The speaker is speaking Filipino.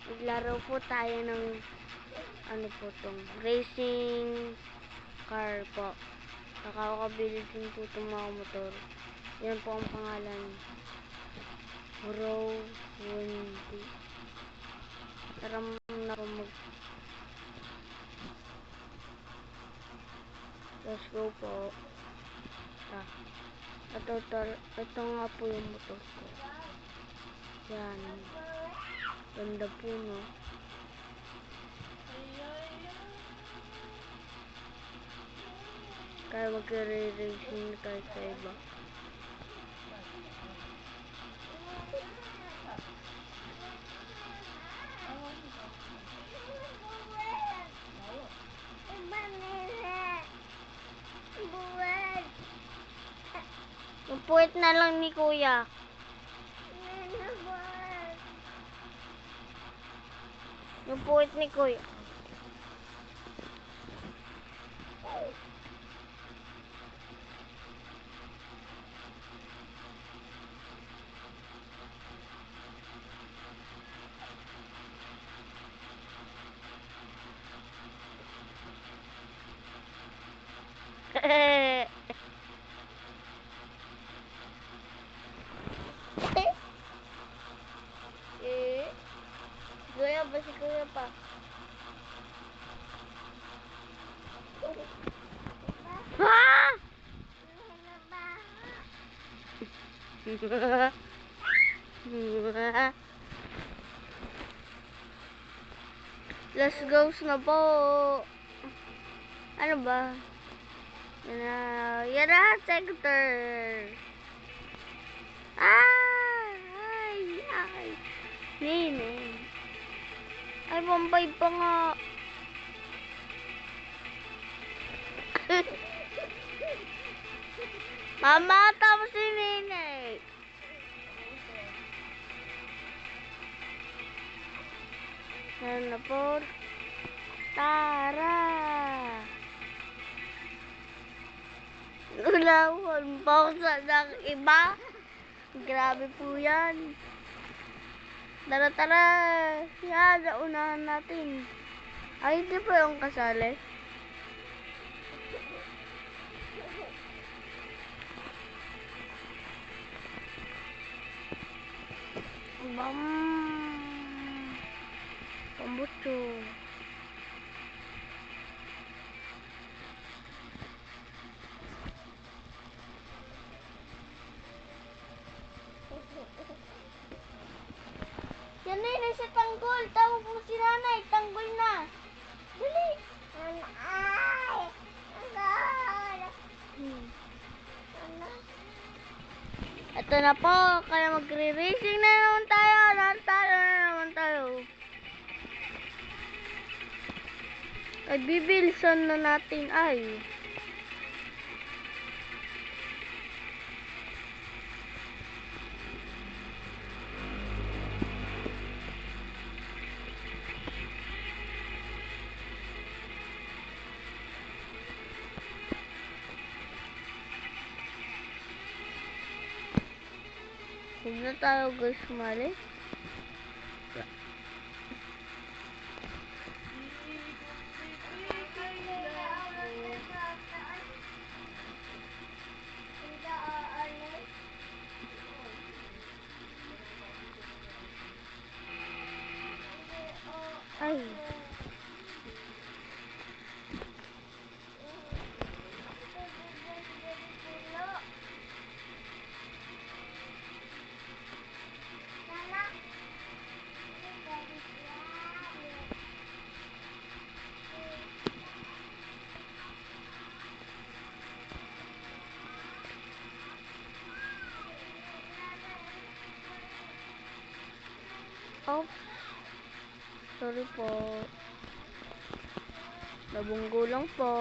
Maglaro po tayo ng ano po tong racing car po. Nakakabili din po itong mga motor. Yan po ang pangalan. Row 20. Tara na po let's go po. Ito nga po yung motor ko. Yan. Ganda po, no? Kaya magre-racing na tayo sa iba. Yung puwet na lang ni Kuya. Yung puwet ni Kuya. Kuya ba si Kuya pa? Ha? Let's go na po. Ano ba? Yan na, sector. Ay. Nene. Ay, Bombay pa nga. Mama, tapos si Nene. Yan na po. Tara. Ulawan pa ako sa ng iba. Grabe po yan. Tara. Yan, naunahan natin. Ay, hindi po yung kasali. Bam! Pambutso. Yan na yun, sa tanggol. Tawag mo si nanay. Tanggol na. Dali. Ito na po. Kaya magre-racing na naman tayo. Natalo na naman tayo. Ay, bibilisan na natin. Ay. Huwag na tayo guys sumali. Ay. Oops. Sorry po. Nabunggo lang po.